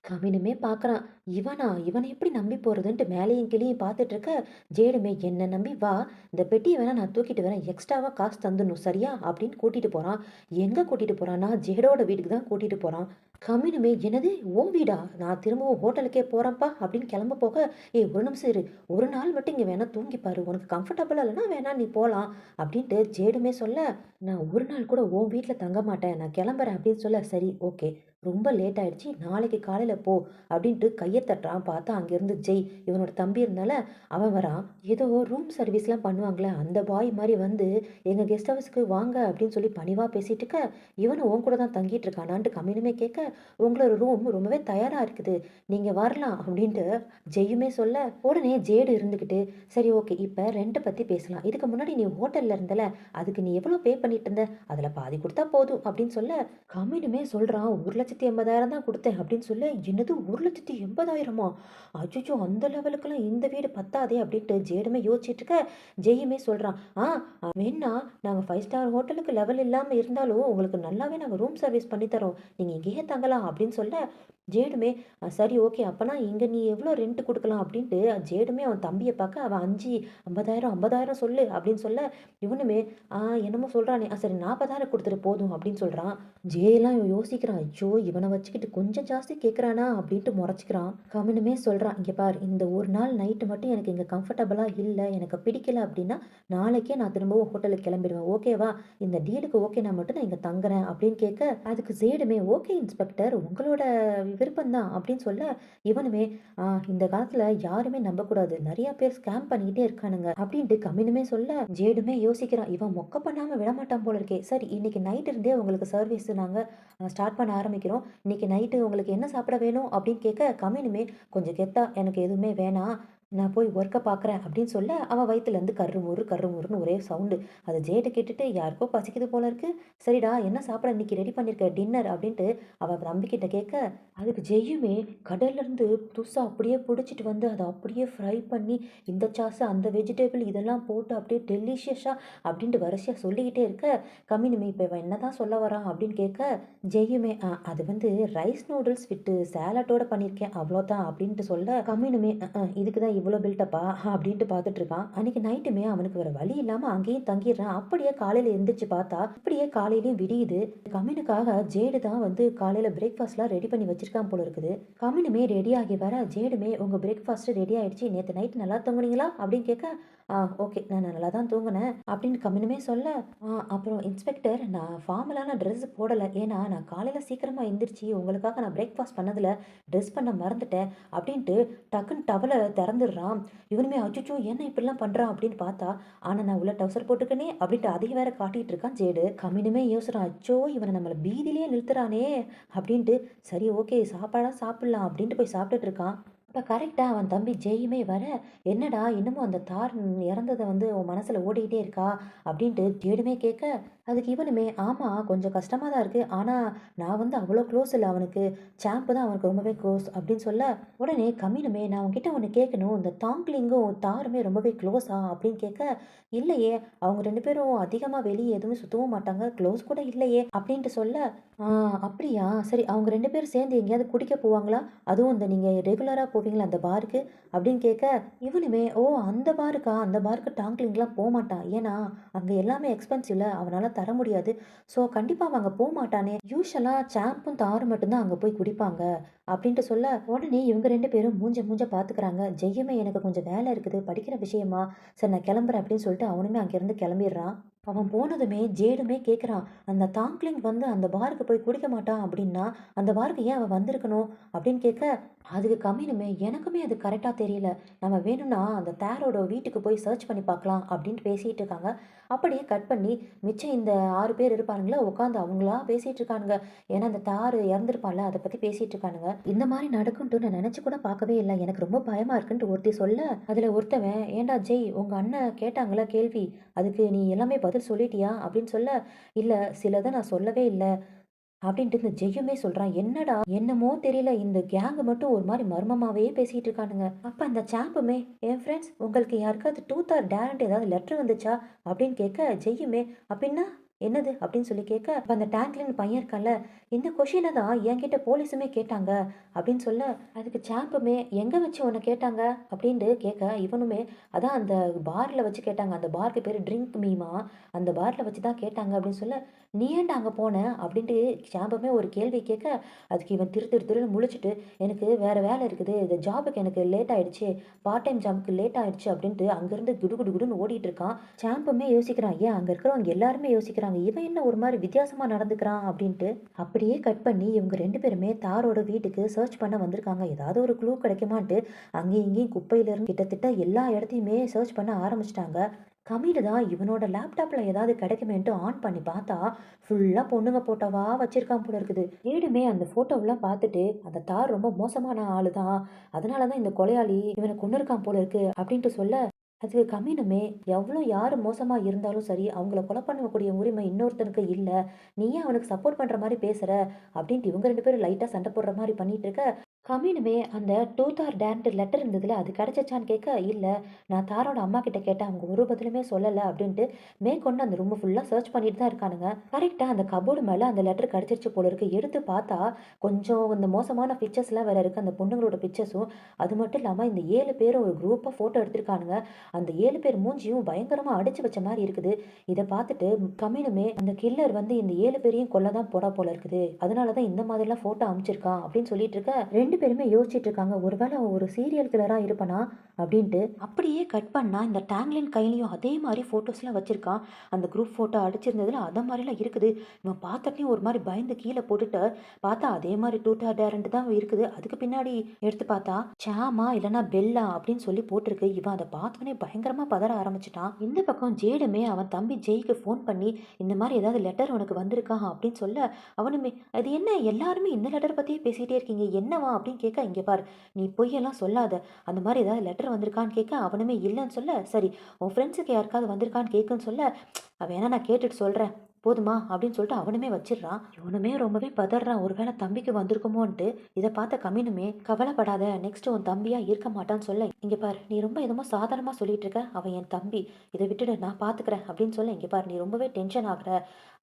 A: கவினுமே பார்க்குறான். இவனா? இவன எப்படி நம்பி போறதுன்ட்டு மேலேயும் கீழயும் பார்த்துட்டு இருக்க, ஜேடுமே, "என்ன நம்பி வா. இந்த பெட்டிய வேணா நான் தூக்கிட்டு வரேன். எக்ஸ்ட்ராவா காசு தந்துடணும் சரியா?" அப்படின்னு கூட்டிட்டு போறான். எங்க கூட்டிட்டு போறான்னா, ஜேடோட வீட்டுக்கு தான் கூட்டிட்டு போறான். கம்மினுமே, "என்னது உன் வீடா? நான் திரும்பவும் ஹோட்டலுக்கே போறேன்ப்பா" அப்படின்னு கிளம்ப போக, "ஏய் ஒரு நிமிஷம் இரு. ஒரு நாள் மட்டும் இங்க வேணா தூங்கி பாரு. உனக்கு கம்ஃபர்டபுளா இல்லன்னா வேணா நீ போலாம்" அப்படின்ட்டு ஜேடுமே சொல்ல, "நான் ஒரு நாள் கூட உன் வீட்ல தங்க மாட்டேன். நான் கிளம்புறேன்" அப்படின்னு சொல்ல, "சரி ஓகே. ரொம்ப லேட் ஆயிடுச்சு. நாளைக்கு காலையில போ அப்படின்ட்டு கைய தட்டுறான். பார்த்தா அங்கேருந்து ஜெய் இவனோட தம்பி இருந்தால அவன் வரான். ஏதோ ரூம் சர்வீஸ்லாம் பண்ணுவாங்கல்ல, அந்த பாய் மாரி வந்து எங்க கெஸ்ட் ஹவுஸ்க்கு வாங்க அப்படின்னு சொல்லி பணிவா பேசிட்டு இருக்க, இவனும் உன் கூட தான் தங்கிட்டு இருக்கானான்ட்டு கம்மினுமே கேட்க, உங்களோட ரூம் ரொம்பவே தயாரா இருக்குது. நீங்க வரலாம் அப்படின்ட்டு ஜெய்யுமே சொல்ல, உடனே ஜேடு இருந்துகிட்டு, சரி ஓகே இப்ப ரெண்ட் பத்தி பேசலாம். இதுக்கு முன்னாடி நீ ஹோட்டல்ல இருந்தல, அதுக்கு நீ எவ்வளோ பே பண்ணிட்டு இருந்த? அதுல பாதி குடுத்தா போதும் அப்படின்னு சொல்ல, கம்மினுமே சொல்றான் 1,80,000 தான் குடுத்தேன் அப்படின்னு சொல்ல, என்னது 1,80,000 அச்சச்சோ! அந்த லெவலுக்குலாம் இந்த வீடு பத்தாதே அப்படின்ட்டு ஜேடுமே யோசிச்சுட்டு இருக்க, ஜெய்யுமே சொல்றான், வேணா நாங்க 5 ஸ்டார் ஹோட்டலுக்கு லெவல் இல்லாம இருந்தாலும் உங்களுக்கு நல்லாவே நாங்க ரூம் சர்வீஸ் பண்ணி தரோம். நீங்க இங்கேயே தங்கலாம் அப்படின்னு சொல்ல, ஜேடுமே சரி ஓகே அப்பனா இங்க நீ எவ்வளோ ரெண்ட் குடுக்கலாம் அப்படின்ட்டு ஜேடுமே அவன் தம்பிய பார்க்க, அவன் 5 50,000 50,000 சொல்லு அப்படின்னு சொல்ல, இவனுமே ஆ என்னமோ சொல்றானே, சரி 40,000 குடுத்துரு போதும் அப்படின்னு சொல்றான். ஜேலாம் யோசிக்கிறான். ஐயோ! இவன வச்சுக்கிட்டு கொஞ்சம் ஜாஸ்தி கேட்குறானா அப்படின்ட்டு மொறச்சுக்கிறான். கம்முனுமே சொல்றான். இங்க பார் இந்த ஒரு நாள் நைட்டு மட்டும் எனக்கு இங்க கம்ஃபர்டபுளா இல்ல. எனக்கு பிடிக்கல அப்படின்னா, நாளைக்கே நான் திரும்பவும் ஹோட்டலுக்கு கிளம்பிடுவேன். ஓகேவா? இந்த டீலுக்கு ஓகேனா மட்டும் நான் இங்க தங்குறேன் அப்படின்னு கேட்க, அதுக்கு ஜேடுமே ஓகே இன்ஸ்பெக்டர் உங்களோட விருப்பம் தான் அப்படின்னு சொல்ல, இவனுமே இந்த காலத்துல யாருமே நம்பக்கூடாது. நெறைய பேர் ஸ்கேம் பண்ணிக்கிட்டே இருக்கானுங்க அப்படின்ட்டு கம்மினுமே சொல்ல, ஜேடுமே யோசிக்கிறான். இவன் மொக்க பண்ணாம விடமாட்டான் போல இருக்கே. சரி இன்னைக்கு நைட் இருந்தே உங்களுக்கு சர்வீஸ் நாங்க ஸ்டார்ட் பண்ண ஆரம்பிக்கிறோம். இன்னைக்கு நைட்டு உங்களுக்கு என்ன சாப்பிட வேணும் அப்படின்னு கேட்க, கம்மினுமே கொஞ்சம் கெத்தா எனக்கு எதுவுமே வேணாம். நான் போய் ஒர்க்க பார்க்குறேன் அப்படின்னு சொல்ல, அவன் வயித்துலேருந்து கர்ரு முறுன்னு ஒரே சவுண்டு. அத ஜேட்ட கேட்டுட்டு யாருக்கோ பசிக்குது போல இருக்கு. சரிடா என்ன சாப்பிட இன்னைக்கு ரெடி பண்ணியிருக்க டின்னர் அப்படின்ட்டு அவன் தம்பிக்கிட்ட கேட்க, அதுக்கு ஜெய்யுமே கடல்லேருந்து புதுசா அப்படியே புடிச்சிட்டு வந்து அத அப்படியே ஃப்ரை பண்ணி, இந்த சாஸு, அந்த வெஜிடபிள் இதெல்லாம் போட்டு அப்படியே டெலிஷியஸா அப்படின்ட்டு வரிசையா சொல்லிக்கிட்டே இருக்க, கம்மினுமே இப்ப இவன் என்னதான் சொல்ல வரான் அப்படின்னு கேட்க, ஜெய்யுமே அது வந்து ரைஸ் நூடுல்ஸ் வித் சாலட்டோட பண்ணியிருக்கேன் அவ்வளோதான் அப்படின்ட்டு சொல்ல, கம்மினுமே இதுக்கு தான் இவ்வளோ பில்டப்பா அப்படின்ட்டு பார்த்துட்டு இருக்கான். அன்னைக்கு நைட்டுமே அவனுக்கு வேற வழி இல்லாம அங்கேயும் தங்கிடுறான். அப்படியே காலையில எந்திரிச்சு பார்த்தா இப்படியே காலையிலயும் விடியுது. கம்மினுக்காக ஜேடு தான் வந்து காலையில பிரேக்ஃபாஸ்ட்லாம் ரெடி பண்ணி வச்சிருக்கான் போல இருக்குது. கம்மினுமே ரெடி ஆகி வர, ஜேடுமே உங்க பிரேக்ஃபாஸ்ட் ரெடி ஆயிடுச்சு, நேற்று நைட் நல்லா தூங்குனீங்களா அப்படின்னு கேட்க, ஓகே நான் நல்லா தான் தூங்குனேன் அப்படின்னு கம்மினுமே சொல்ல, அப்புறம் இன்ஸ்பெக்டர் நான் ஃபார்மலான ட்ரெஸ் போடலை, ஏன்னா நான் காலையில் சீக்கிரமாக எந்திரிச்சு உங்களுக்காக நான் பிரேக்ஃபாஸ்ட் பண்ணதில் ட்ரெஸ் பண்ண மறந்துட்டேன் அப்படின்ட்டு டக்குன்னு டவலை திறந்துடுறான். இவனுமே அச்சுச்சோ என்ன இப்படிலாம் பண்ணுறான் அப்படின்னு பார்த்தா, ஆனால் நான் உள்ள டவுசர் போட்டுக்கனே அப்படின்ட்டு அதையும் வேற காட்டிட்டு இருக்கான் ஜேடு. கம்மினுமே யோசிறான், அச்சோ இவனை நம்மளை பீதியிலேயே நிறுத்துறானே அப்படின்ட்டு, சரி ஓகே சாப்பாடா சாப்பிடலாம் அப்படின்ட்டு போய் சாப்பிட்டுட்டு இருக்கான். அப்ப கரெக்ட்டா அவன் தம்பி ஜெயுமே வர, "என்னடா இன்னமும் அந்த தார் இறந்தத வந்து உன் மனசுல ஓடிக்கிட்டே இருக்கா?" அப்படின்ட்டு ஜேடுமே கேட்க, அதுக்கு இவனுமே, "ஆமா கொஞ்சம் கஷ்டமா தான் இருக்கு. ஆனா நான் வந்து அவ்வளோ க்ளோஸ் இல்ல அவனுக்கு. சாம்பு தான் அவனுக்கு ரொம்பவே க்ளோஸ்." அப்படின்னு சொல்ல, உடனே கம்மினுமே, "நான் உன்கிட்ட ஒண்ணு கேட்கணும். இந்த தாங்க்லிங்கும் தாருமே ரொம்பவே க்ளோஸா?" அப்படின்னு கேட்க, "இல்லையே. அவங்க 2 பேரும் அதிகமா வெளிய எதுவும் சுத்தவும் மாட்டாங்க. க்ளோஸ் கூட இல்லையே." அப்படின்ட்டு சொல்ல, "ஆ அப்படியா? சரி அவங்க 2 பேரும் சேர்ந்து எங்கேயாவது குடிக்க போவாங்களா? அதுவும் இந்த நீங்க ரெகுலரா போவீங்கல்ல அந்த பாருக்கு?" அப்படின்னு கேட்க, இவனுமே, "ஓ! அந்த பாருக்கா? அந்த பாருக்கு டாங்க்லிங்லாம் போமாட்டான். ஏன்னா, அங்க எல்லாமே எக்ஸ்பென்சிவ்ல. அவனால தர முடியாது. ஸோ கண்டிப்பா அவன் அங்க போமாட்டானே. யூசுவலா சாம்பும், தாரும் மட்டும் தான் அங்க போய் குடிப்பாங்க." அப்படின்ட்டு சொல்ல, உடனே இவங்க 2 பேரும் மூஞ்ச மூஞ்ச பார்த்துக்கிறாங்க. ஜெய்யுமே, "எனக்கு கொஞ்சம் வேலை இருக்குது. படிக்கிற விஷயமா. சரி நான் கிளம்புறேன்." அப்படின்னு சொல்லிட்டு அவனுமே அங்கேருந்து கிளம்பிடுறான். அவன் போனதுமே ஜேடுமே கேட்குறான், "அந்த தாங்க்லிங் வந்து அந்த பாருக்கு போய் குடிக்க மாட்டான் அப்படின்னா, அந்த பாருக்கு ஏன் அவன் வந்திருக்கணும்?" அப்படின்னு கேட்க, அதுக்கு கம்மினுமே, "எனக்குமே அது கரெக்டா தெரியல. நம்ம வேணும்னா அந்த தேரோட வீட்டுக்கு போய் சர்ச் பண்ணி பார்க்கலாம்." அப்படின்ட்டு பேசிட்டு இருக்காங்க. அப்படியே கட் பண்ணி மிச்சம் இந்த 6 பேர் இருப்பானுங்களா, உட்காந்து அவங்களா பேசிட்டு இருக்கானுங்க. ஏன்னா அந்த தாரு இறந்துருப்பான்ல, அத பத்தி பேசிட்டு இருக்கானுங்க. இந்த மாரி நடக்கும்ன்ட்டு நான் நினைச்சு கூட பார்க்கவே இல்ல. எனக்கு ரொம்ப பயமா இருக்குன்ட்டு ஒருத்தி சொல்ல, அதுல ஒருத்தவன், "ஏன்டா ஜெய் உங்க அண்ணன் கேட்டாங்கல்ல கேள்வி, அதுக்கு நீ எல்லாமே பதில் சொல்லிட்டியா?" அப்படின்னு சொல்ல, "இல்ல சிலத நான் சொல்லவே இல்ல." அப்படின்ட்டு இந்த ஜெய்யுமே சொல்றான். என்னடா என்னமோ தெரியல இந்த கேங் மட்டும் ஒரு மாரி மர்மமாவே பேசிட்டு இருக்கானுங்க. அப்ப அந்த சாம்புமே, "என் ஃப்ரெண்ட்ஸ் உங்களுக்கு யாருக்காவது ட்ரூத் ஆர் டேர்ன்ட்டு ஏதாவது லெட்டர் வந்துச்சா?" அப்படின்னு கேட்க, ஜெய்யுமே, "அப்படின்னா என்னது?" அப்படின்னு சொல்லி கேட்க, அப்ப அந்த டேங்க்லின் பையன் இருக்கான்ல, "இந்த கொஷின தான் என்கிட்ட போலீஸுமே கேட்டாங்க." அப்படின்னு சொல்ல, அதுக்கு சாம்புமே, "எங்க வச்சு உன்ன கேட்டாங்க?" அப்படின்ட்டு கேட்க, இவனுமே, "அதான் அந்த பார்ல வச்சு கேட்டாங்க. அந்த பார்க்கு பேரு ட்ரிங்க் மீமா. அந்த பார்ல வச்சு தான் கேட்டாங்க." அப்படின்னு சொல்ல, நீ ஏன்டா அங்கே போன அப்படின்ட்டு சாம்பமே ஒரு கேள்வி கேட்க, அதுக்கு இவன் திரு திரு திருன்னு முழிச்சிட்டு, எனக்கு வேற வேலை இருக்குது, இந்த ஜாபுக்கு எனக்கு லேட் ஆயிடுச்சு, பார்ட் டைம் ஜாப்க்கு லேட் ஆயிடுச்சு அப்படின்ட்டு அங்கேருந்து குடு குடு குடுன்னு ஓடிட்டு இருக்கான். சாம்பமே யோசிக்கிறான், ஏன் அங்கே இருக்கிறவங்க எல்லாருமே யோசிக்கிறாங்க, இவன் என்ன ஒரு மாதிரி வித்தியாசமாக நடந்துக்கிறான் அப்படின்ட்டு. அப்படியே கட் பண்ணி இவங்க 2 பேருமே தாரோட வீட்டுக்கு சர்ச் பண்ண வந்திருக்காங்க. ஏதாவது ஒரு க்ளூ கிடைக்குமான்ட்டு அங்கேயும் இங்கேயும் குப்பையிலேருந்து கிட்டத்தட்ட எல்லா இடத்தையுமே சர்ச் பண்ண ஆரம்பிச்சிட்டாங்க. கம்மில தான் இவனோட லேப்டாப்ல ஏதாவது கிடைக்குமேன்ட்டு ஆன் பண்ணி பார்த்தா, ஃபுல்லா பொண்ணுங்க போட்டோவா வச்சிருக்கான் போல இருக்குது. வீடுமே அந்த ஃபோட்டோவெல்லாம் பார்த்துட்டு, அந்த தார் ரொம்ப மோசமான ஆளு தான். அதனால தான் இந்த கொலையாளி இவன கொன்னுருக்கான் போல இருக்கு அப்படின்ட்டு சொல்ல, அதுக்கு கம்மினுமே எவ்வளோ யாரு மோசமா இருந்தாலும் சரி, அவங்கள கொலை பண்ணக்கூடிய உரிமை இன்னொருத்தனுக்கு இல்ல. நீ ஏன் அவனுக்கு சப்போர்ட் பண்ற மாரி பேசுற? அப்படின்ட்டு இவங்க 2 பேரும் லைட்டா சண்டை போடுற மாரி பண்ணிட்டு இருக்க, கம்மினுமே அந்த ட்ரூத் ஆர் டேர்ன்ட்டு லெட்டர் இருந்ததுல, அது கிடைச்சிச்சான்னு கேட்க, இல்ல நான் தாரோட அம்மா கிட்ட கேட்டேன். அவங்க ஒரு பதிலுமே சொல்லல அப்படின்ட்டு மேற்கொண்டு அந்த ரூம் ஃபுல்லா சர்ச் பண்ணிட்டு தான் இருக்கானுங்க. கரெக்ட்டா அந்த கபோர்டு மேல அந்த லெட்டர் கிடைச்சிருச்சு போல இருக்கு. எடுத்து பார்த்தா, கொஞ்சம் இந்த மோசமான பிக்சர்ஸ்லாம் வேற இருக்கு. அந்த பொண்ணுங்களோட பிக்சர்ஸும். அது மட்டும் இல்லாம இந்த 7 பேரும் ஒரு குரூப்பா ஃபோட்டோ எடுத்திருக்கானுங்க. அந்த 7 பேர் மூஞ்சியும் பயங்கரமா அடிச்சு வச்ச மாரி இருக்குது. இத பார்த்துட்டு கம்மினுமே அந்த கில்லர் வந்து இந்த 7 பேரையும் கொல்ல தான் போறா போல இருக்குது. அதனால தான் இந்த மாதிரிலாம் ஃபோட்டோ அனுப்பிச்சிருக்கான் அப்படின்னு சொல்லிட்டு இருக்க, 2 பேருமே யோசிச்சுட்டு இருக்காங்க. ஒருவேளை அவன் ஒரு சீரியல் கில்லரா இருப்பானா அப்படின்ட்டு. அப்படியே கட் பண்ணா இந்த டேங்லின் கையிலயும் அதே மாதிரி ஃபோட்டோஸ்லாம் வச்சிருக்கான். அந்த குரூப் ஃபோட்டோ அடிச்சிருந்ததுல அத மாதிரிலாம் இருக்குது. இவன் பார்த்தோன்னே ஒரு மாதிரி பயந்து கீழே போட்டுட்டு பார்த்தா அதே மாதிரி டூட்டா டேரண்ட் தான் இருக்குது. அதுக்கு பின்னாடி எடுத்து பார்த்தா சாமா இல்லைன்னா பெல்லா அப்படின்னு சொல்லி போட்டிருக்கு. இவன் அதை பார்த்தோன்னே பயங்கரமா பதற ஆரம்பிச்சிட்டான். இந்த பக்கம் ஜேடுமே அவன் தம்பி ஜெய்க்கு ஃபோன் பண்ணி இந்த மாதிரி ஏதாவது லெட்டர் உனக்கு வந்திருக்கா அப்படின்னு சொல்ல, அவனுமே அது என்ன எல்லாருமே இந்த லெட்டர் பத்தியே பேசிட்டே இருக்கீங்க, என்னவா அப்படின்னு கேட்க, இங்க பாரு நீ பொய்யெல்லாம் சொல்லாத, அந்த மாதிரி ஏதாவது லெட்டர் வந்திருக்கான்னு கேட்க, அவனுமே இல்லைன்னு சொல்ல, சரி உன் ஃப்ரெண்ட்ஸுக்கு யாருக்காவது வந்திருக்கான்னு கேட்குன்னு சொல்ல, அவன் வேணா நான் கேட்டுட்டு சொல்றேன் போதுமா அப்படின்னு சொல்லிட்டு அவனுமே வச்சிடுறான். இவனுமே ரொம்பவே பதறான், ஒருவேளை தம்பிக்கு வந்திருக்குமோன்ட்டு. இதை பார்த்த கம்மினுமே கவலைப்படாத, நெக்ஸ்ட் உன் தம்பியா இருக்க மாட்டான்னு சொல்ல, இங்க பாரு நீ ரொம்ப என்னமோ சாதாரணமா சொல்லிட்டு இருக்க, அவன் என் தம்பி, இதை விட்டுடு நான் பாத்துக்கிறேன் அப்படின்னு சொல்ல, இங்க பாரு நீ ரொம்பவே டென்ஷன் ஆகுற,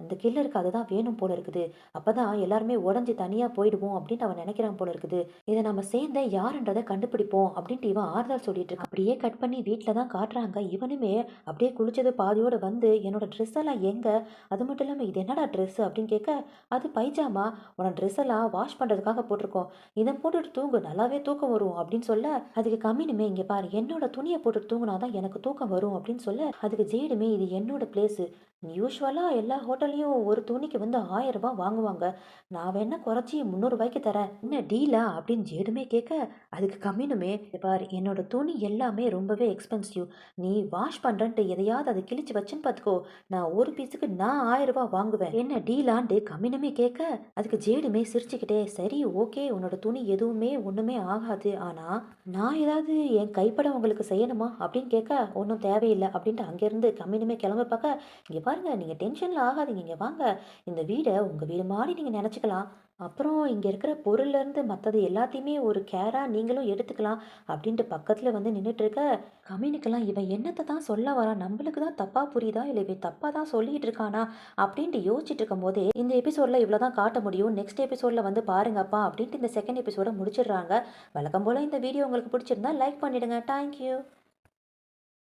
A: அந்த கில்லருக்கு அதுதான் வேணும் போல இருக்குது, அப்பதான் எல்லாருமே உடஞ்சி தனியா போயிடுவோம் அப்படின்னு அவன் நினைக்கிறான் போல இருக்குது, இதை நம்ம சேர்ந்த யாருன்றதை கண்டுபிடிப்போம் அப்படின்ட்டு இவன் ஆறுதல் சொல்லிட்டு இருக்கான். அப்படியே கட் பண்ணி வீட்டில் தான் காட்டுறாங்க. இவனுமே அப்படியே குளிச்சது பாதியோட வந்து என்னோட ட்ரெஸ் எல்லாம் எங்க, அது மட்டும் இல்லாமல் இது என்னடா ட்ரெஸ் அப்படின்னு கேட்க, அது பைஜாமா, உன ட்ரெஸ் எல்லாம் வாஷ் பண்ணுறதுக்காக போட்டிருக்கோம், இதை போட்டுட்டு தூங்கு நல்லாவே தூக்கம் வரும் அப்படின்னு சொல்ல, அதுக்கு கம்மினுமே இங்கே பாரு என்னோட துணியை போட்டுட்டு தூங்குனாதான் எனக்கு தூக்கம் வரும் அப்படின்னு சொல்ல, அதுக்கு ஜேடுமே இது என்னோட பிளேஸு, யூஸ்வலாக எல்லா ஹோட்டல்லையும் ஒரு துணிக்கு வந்து 1000 ரூபாய் வாங்குவாங்க, நான் வேணா குறைச்சி 300 ரூபாய்க்கு தரேன், என்ன டீலா அப்படின்னு ஜேடுமே கேட்க, அதுக்கு கம்மினுமே "இங்க பாரு என்னோட துணி எல்லாமே ரொம்பவே எக்ஸ்பென்சிவ், நீ வாஷ் பண்ணுறன்ட்டு எதையாவது அதை கிழிச்சு வச்சுன்னு பார்த்துக்கோ, நான் ஒரு பீஸுக்கு நான் 1000 ரூபாய் வாங்குவேன், என்ன டீலான்ட்டு கம்மினுமே கேட்க, அதுக்கு ஜேடுமே சிரிச்சுக்கிட்டே சரி ஓகே உன்னோட துணி எதுவுமே ஒன்றுமே ஆகாது, ஆனால் நான் ஏதாவது என் கைப்பட உங்களுக்கு செய்யணுமா அப்படின்னு கேட்க, ஒன்றும் தேவையில்லை அப்படின்ட்டு அங்கேருந்து கம்மினுமே கிளம்ப பார்க்க, இங்கே பாருங்க நீங்கள் டென்ஷனில் ஆகாதீங்க, இங்கே வாங்க இந்த வீடை உங்கள் வீடு மாதிரி நீங்கள் நினச்சிக்கலாம், அப்புறம் இங்கே இருக்கிற பொருள்லேருந்து மற்றது எல்லாத்தையுமே ஒரு கேராக நீங்களும் எடுத்துக்கலாம் அப்படின்ட்டு பக்கத்தில் வந்து நின்றுட்டு இருக்க, கம்யூனிக்கெல்லாம் இவன் என்னத்தை தான் சொல்ல வரான், நம்மளுக்கு தான் தப்பாக புரியுதா இல்லை இவன் தப்பாக தான் சொல்லிட்டு இருக்கானா அப்படின்ட்டு யோசிச்சுட்டு இருக்கும் போதே இந்த எபிசோடில் இவ்வளோ தான் காட்ட முடியும், நெக்ஸ்ட் எபிசோடில் வந்து பாருங்கப்பா அப்படின்ட்டு இந்த செகண்ட் எபிசோட முடிச்சிடுறாங்க. வழக்கம் போல் இந்த வீடியோ உங்களுக்கு பிடிச்சிருந்தா லைக் பண்ணிடுங்க. தேங்க்யூ.